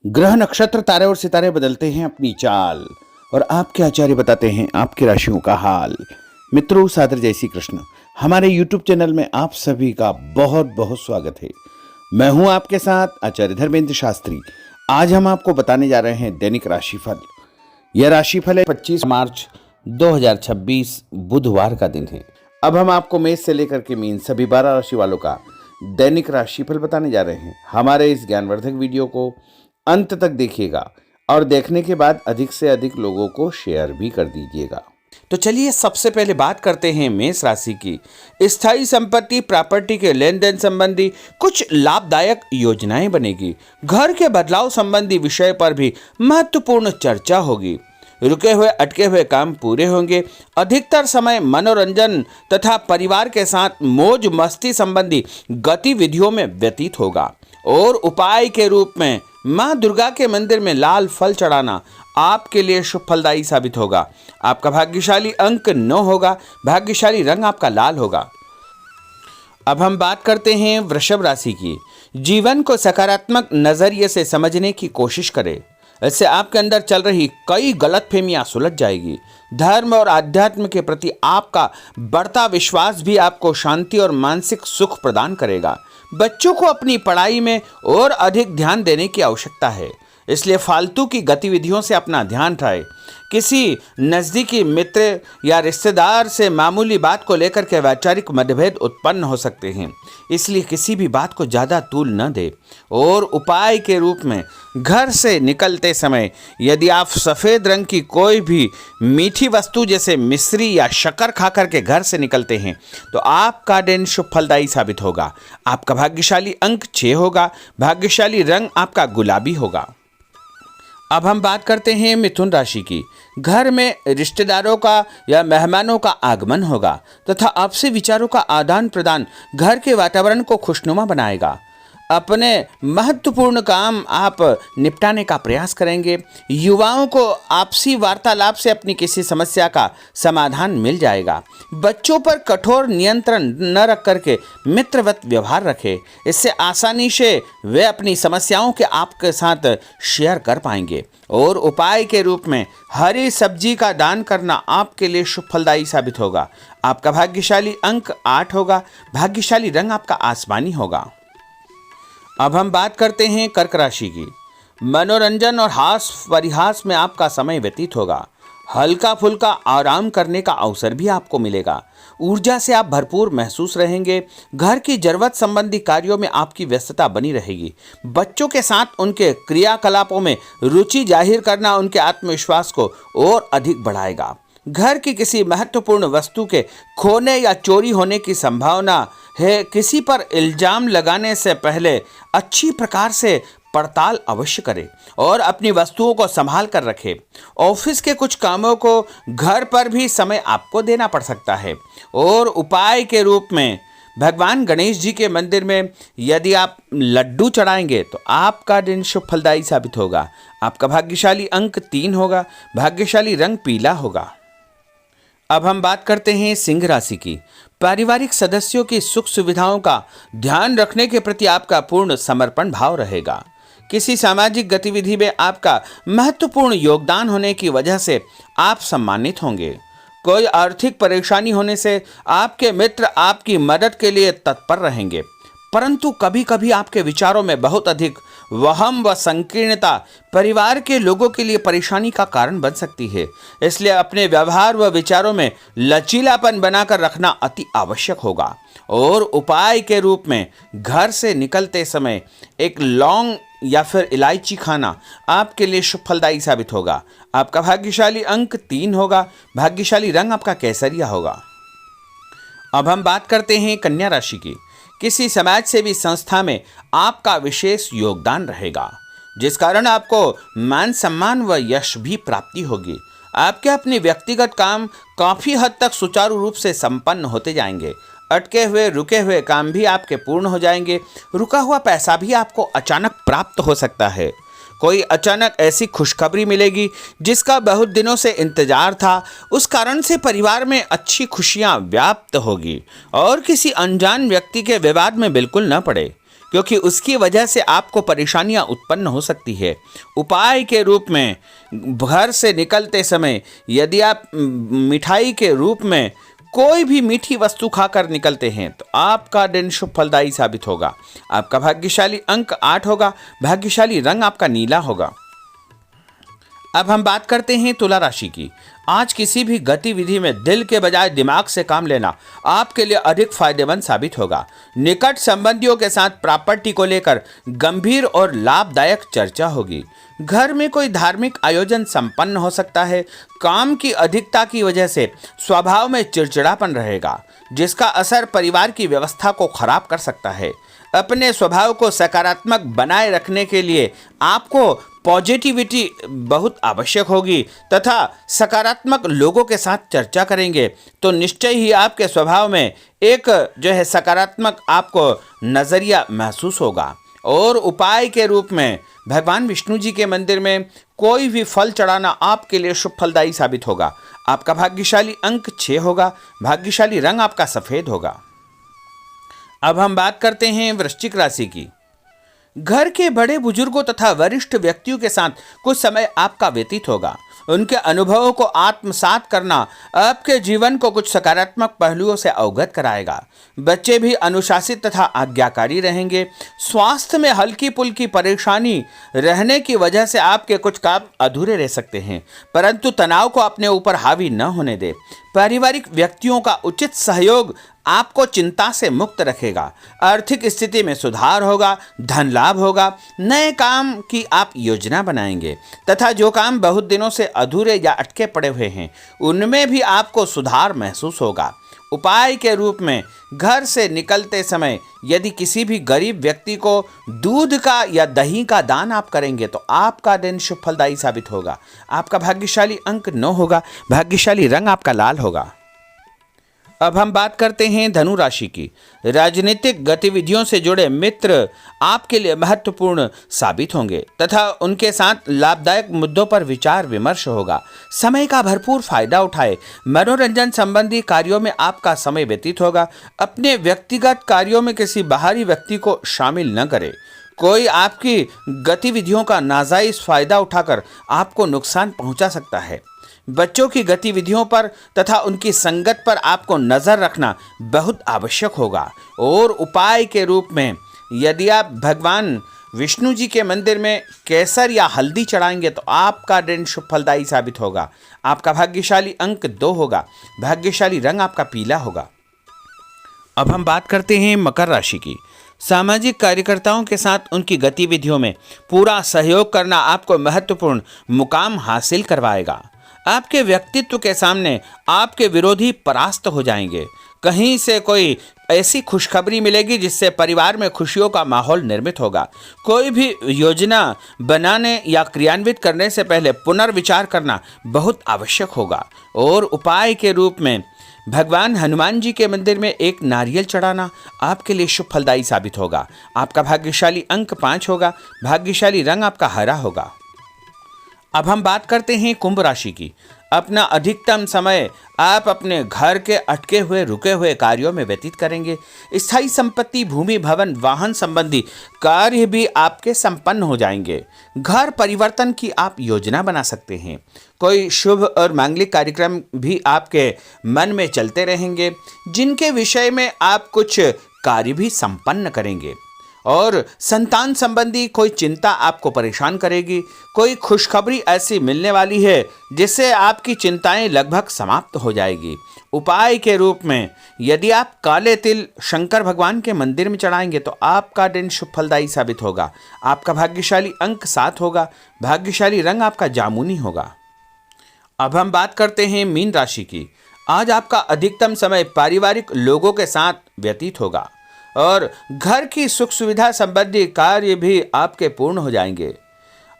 ग्रह नक्षत्र तारे और सितारे बदलते हैं अपनी चाल और आपके आचार्य बताते हैं आपकी राशियों का हाल। मित्रों, सादर जय श्री कृष्ण। हमारे YouTube चैनल में आप सभी का बहुत बहुत स्वागत है। मैं हूं आपके साथ आचार्य धर्मेंद्र शास्त्री। आज हम आपको बताने जा रहे हैं दैनिक राशिफल। यह राशिफल है 25 मार्च 2026 बुधवार का दिन है। अब हम आपको मेष से लेकर के मीन सभी 12 राशि वालों का दैनिक राशिफल बताने जा रहे हैं। हमारे इस ज्ञानवर्धक वीडियो को अंत तक देखिएगा और देखने के बाद अधिक से अधिक लोगों को शेयर भी कर दीजिएगा। तो चलिए सबसे पहले बात करते हैं मेष राशि की। स्थायी संपत्ति प्रॉपर्टी के लेन देन संबंधी कुछ लाभदायक योजनाएं बनेगी। घर के बदलाव संबंधी विषय पर भी महत्वपूर्ण चर्चा होगी। रुके हुए अटके हुए काम पूरे होंगे। अधिकतर समय मनोरंजन तथा परिवार के साथ मौज मस्ती संबंधी गतिविधियों में व्यतीत होगा और उपाय के रूप में मां दुर्गा के मंदिर में लाल फल चढ़ाना आपके लिए शुभ फलदायी साबित होगा। आपका भाग्यशाली अंक 9 होगा। भाग्यशाली रंग आपका लाल होगा। अब हम बात करते हैं वृषभ राशि की। जीवन को सकारात्मक नजरिए से समझने की कोशिश करें। इससे आपके अंदर चल रही कई गलतफहमियां सुलझ जाएगी। धर्म और आध्यात्म के प्रति आपका बढ़ता विश्वास भी आपको शांति और मानसिक सुख प्रदान करेगा। बच्चों को अपनी पढ़ाई में और अधिक ध्यान देने की आवश्यकता है, इसलिए फालतू की गतिविधियों से अपना ध्यान हटाएं। किसी नज़दीकी मित्र या रिश्तेदार से मामूली बात को लेकर के वैचारिक मतभेद उत्पन्न हो सकते हैं, इसलिए किसी भी बात को ज़्यादा तूल न दें। और उपाय के रूप में घर से निकलते समय यदि आप सफ़ेद रंग की कोई भी मीठी वस्तु जैसे मिश्री या शक्कर खा करके घर से निकलते हैं तो आपका दिन शुभ फलदायी साबित होगा। आपका भाग्यशाली अंक 6 होगा। भाग्यशाली रंग आपका गुलाबी होगा। अब हम बात करते हैं मिथुन राशि की। घर में रिश्तेदारों का या मेहमानों का आगमन होगा तथा आपसी विचारों का आदान प्रदान घर के वातावरण को खुशनुमा बनाएगा। अपने महत्वपूर्ण काम आप निपटाने का प्रयास करेंगे। युवाओं को आपसी वार्तालाप से अपनी किसी समस्या का समाधान मिल जाएगा। बच्चों पर कठोर नियंत्रण न रख करके मित्रवत व्यवहार रखें, इससे आसानी से वे अपनी समस्याओं के आपके साथ शेयर कर पाएंगे। और उपाय के रूप में हरी सब्जी का दान करना आपके लिए शुभ फलदायी साबित होगा। आपका भाग्यशाली अंक 8 होगा। भाग्यशाली रंग आपका आसमानी होगा। अब हम बात करते हैं कर्क राशि की। मनोरंजन और हास परिहास में आपका समय व्यतीत होगा। हल्का फुल्का आराम करने का अवसर भी आपको मिलेगा। ऊर्जा से आप भरपूर महसूस रहेंगे। घर की जरूरत संबंधी कार्यों में आपकी व्यस्तता बनी रहेगी। बच्चों के साथ उनके क्रियाकलापों में रुचि जाहिर करना उनके आत्मविश्वास को और अधिक बढ़ाएगा। घर की किसी महत्वपूर्ण वस्तु के खोने या चोरी होने की संभावना है। किसी पर इल्जाम लगाने से पहले अच्छी प्रकार से पड़ताल अवश्य करें और अपनी वस्तुओं को संभाल कर रखें। ऑफिस के कुछ कामों को घर पर भी समय आपको देना पड़ सकता है। और उपाय के रूप में भगवान गणेश जी के मंदिर में यदि आप लड्डू चढ़ाएंगे तो आपका दिन शुभ फलदायी साबित होगा। आपका भाग्यशाली अंक 3 होगा। भाग्यशाली रंग पीला होगा। अब हम बात करते हैं सिंह राशि की। पारिवारिक सदस्यों की सुख सुविधाओं का ध्यान रखने के प्रति आपका पूर्ण समर्पण भाव रहेगा। किसी सामाजिक गतिविधि में आपका महत्वपूर्ण योगदान होने की वजह से आप सम्मानित होंगे। कोई आर्थिक परेशानी होने से आपके मित्र आपकी मदद के लिए तत्पर रहेंगे, परंतु कभी कभी आपके विचारों में बहुत अधिक वहम व संकीर्णता परिवार के लोगों के लिए परेशानी का कारण बन सकती है। इसलिए अपने व्यवहार व विचारों में लचीलापन बनाकर रखना अति आवश्यक होगा। और उपाय के रूप में घर से निकलते समय एक लौंग या फिर इलायची खाना आपके लिए शुभ फलदायी साबित होगा। आपका भाग्यशाली अंक 3 होगा। भाग्यशाली रंग आपका केसरिया होगा। अब हम बात करते हैं कन्या राशि की। किसी समाज सेवी संस्था में आपका विशेष योगदान रहेगा, जिस कारण आपको मान सम्मान व यश भी प्राप्ति होगी। आपके अपने व्यक्तिगत काम काफ़ी हद तक सुचारू रूप से संपन्न होते जाएंगे। अटके हुए रुके हुए काम भी आपके पूर्ण हो जाएंगे। रुका हुआ पैसा भी आपको अचानक प्राप्त हो सकता है। कोई अचानक ऐसी खुशखबरी मिलेगी जिसका बहुत दिनों से इंतजार था। उस कारण से परिवार में अच्छी खुशियां व्याप्त होगी और किसी अनजान व्यक्ति के विवाद में बिल्कुल न पड़े, क्योंकि उसकी वजह से आपको परेशानियां उत्पन्न हो सकती है। उपाय के रूप में घर से निकलते समय यदि आप मिठाई के रूप में कोई भी मीठी वस्तु खाकर निकलते हैं तो आपका दिन शुभ फलदायी साबित होगा। आपका भाग्यशाली अंक 8 होगा। भाग्यशाली रंग आपका नीला होगा। अब हम बात करते हैं तुला राशि की। आज किसी भी गतिविधि में दिल के बजाय दिमाग से काम लेना आपके लिए अधिक फायदेमंद साबित होगा। निकट संबंधियों के साथ प्रॉपर्टी को लेकर गंभीर और लाभदायक चर्चा होगी। घर में कोई धार्मिक आयोजन संपन्न हो सकता है। काम की अधिकता की वजह से स्वभाव में चिड़चिड़ापन रहेगा, जिसका असर परिवार की व्यवस्था को खराब कर सकता है। अपने स्वभाव को सकारात्मक बनाए रखने के लिए आपको पॉजिटिविटी बहुत आवश्यक होगी तथा सकारात्मक लोगों के साथ चर्चा करेंगे तो निश्चय ही आपके स्वभाव में एक सकारात्मक आपको नज़रिया महसूस होगा। और उपाय के रूप में भगवान विष्णु जी के मंदिर में कोई भी फल चढ़ाना आपके लिए शुभ फलदायी साबित होगा। आपका भाग्यशाली अंक 6 होगा। भाग्यशाली रंग आपका सफ़ेद होगा। अब हम बात करते हैं वृश्चिक राशि की। घर के बड़े बुजुर्गों तथा वरिष्ठ व्यक्तियों के साथ कुछ समय आपका व्यतीत होगा। उनके अनुभवों को आत्मसात करना आपके जीवन को कुछ सकारात्मक पहलुओं से अवगत कराएगा। बच्चे भी अनुशासित तथा आज्ञाकारी रहेंगे। स्वास्थ्य में हल्की पुल्की परेशानी रहने की वजह से आपके कुछ काम अधूरे रह सकते हैं, परंतु तनाव को अपने ऊपर हावी न होने दे। पारिवारिक व्यक्तियों का उचित सहयोग आपको चिंता से मुक्त रखेगा। आर्थिक स्थिति में सुधार होगा। धन लाभ होगा। नए काम की आप योजना बनाएंगे तथा जो काम बहुत दिनों से अधूरे या अटके पड़े हुए हैं उनमें भी आपको सुधार महसूस होगा। उपाय के रूप में घर से निकलते समय यदि किसी भी गरीब व्यक्ति को दूध का या दही का दान आप करेंगे तो आपका दिन शुभ फलदायी साबित होगा। आपका भाग्यशाली अंक 9 होगा। भाग्यशाली रंग आपका लाल होगा। अब हम बात करते हैं धनु राशि की। राजनीतिक गतिविधियों से जुड़े मित्र आपके लिए महत्वपूर्ण साबित होंगे तथा उनके साथ लाभदायक मुद्दों पर विचार विमर्श होगा। समय का भरपूर फायदा उठाए। मनोरंजन संबंधी कार्यों में आपका समय व्यतीत होगा। अपने व्यक्तिगत कार्यों में किसी बाहरी व्यक्ति को शामिल न करें। कोई आपकी गतिविधियों का नाजायज फायदा उठाकर आपको नुकसान पहुंचा सकता है। बच्चों की गतिविधियों पर तथा उनकी संगत पर आपको नज़र रखना बहुत आवश्यक होगा। और उपाय के रूप में यदि आप भगवान विष्णु जी के मंदिर में केसर या हल्दी चढ़ाएंगे तो आपका दिन शुभ फलदायी साबित होगा। आपका भाग्यशाली अंक 2 होगा। भाग्यशाली रंग आपका पीला होगा। अब हम बात करते हैं मकर राशि की। सामाजिक कार्यकर्ताओं के साथ उनकी गतिविधियों में पूरा सहयोग करना आपको महत्वपूर्ण मुकाम हासिल करवाएगा। आपके व्यक्तित्व के सामने आपके विरोधी परास्त हो जाएंगे। कहीं से कोई ऐसी खुशखबरी मिलेगी जिससे परिवार में खुशियों का माहौल निर्मित होगा। कोई भी योजना बनाने या क्रियान्वित करने से पहले पुनर्विचार करना बहुत आवश्यक होगा। और उपाय के रूप में भगवान हनुमान जी के मंदिर में एक नारियल चढ़ाना आपके लिए शुभ फलदायी साबित होगा। आपका भाग्यशाली अंक 5 होगा। भाग्यशाली रंग आपका हरा होगा। अब हम बात करते हैं कुंभ राशि की। अपना अधिकतम समय आप अपने घर के अटके हुए रुके हुए कार्यों में व्यतीत करेंगे। स्थायी संपत्ति, भूमि, भवन, वाहन संबंधी कार्य भी आपके संपन्न हो जाएंगे। घर परिवर्तन की आप योजना बना सकते हैं। कोई शुभ और मांगलिक कार्यक्रम भी आपके मन में चलते रहेंगे, जिनके विषय में आप कुछ कार्य भी संपन्न करेंगे। और संतान संबंधी कोई चिंता आपको परेशान करेगी। कोई खुशखबरी ऐसी मिलने वाली है जिससे आपकी चिंताएं लगभग समाप्त हो जाएगी। उपाय के रूप में यदि आप काले तिल शंकर भगवान के मंदिर में चढ़ाएंगे तो आपका दिन शुभ फलदायी साबित होगा। आपका भाग्यशाली अंक 7 होगा। भाग्यशाली रंग आपका जामुनी होगा। अब हम बात करते हैं मीन राशि की। आज आपका अधिकतम समय पारिवारिक लोगों के साथ व्यतीत होगा और घर की सुख सुविधा संबंधी कार्य भी आपके पूर्ण हो जाएंगे।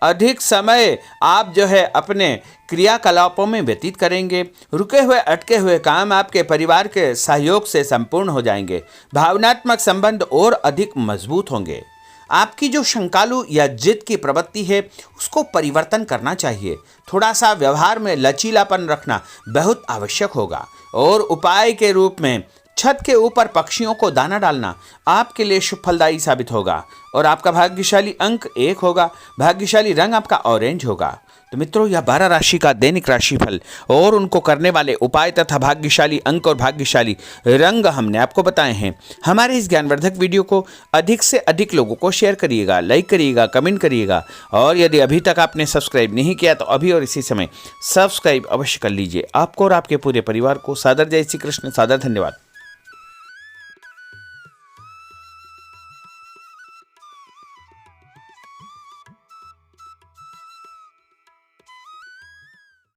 अधिक समय आप अपने क्रियाकलापों में व्यतीत करेंगे। रुके हुए अटके हुए काम आपके परिवार के सहयोग से संपूर्ण हो जाएंगे। भावनात्मक संबंध और अधिक मजबूत होंगे। आपकी जो शंकालु या जिद की प्रवृत्ति है उसको परिवर्तन करना चाहिए। थोड़ा सा व्यवहार में लचीलापन रखना बहुत आवश्यक होगा। और उपाय के रूप में छत के ऊपर पक्षियों को दाना डालना आपके लिए शुभ फलदायी साबित होगा और आपका भाग्यशाली अंक 1 होगा। भाग्यशाली रंग आपका ऑरेंज होगा। तो मित्रों, यह 12 राशि का दैनिक राशिफल और उनको करने वाले उपाय तथा भाग्यशाली अंक और भाग्यशाली रंग हमने आपको बताए हैं। हमारे इस ज्ञानवर्धक वीडियो को अधिक से अधिक लोगों को शेयर करिएगा, लाइक करिएगा, कमेंट करिएगा और यदि अभी तक आपने सब्सक्राइब नहीं किया तो अभी और इसी समय सब्सक्राइब अवश्य कर लीजिए। आपको और आपके पूरे परिवार को सादर जय श्री कृष्ण, सादर धन्यवाद।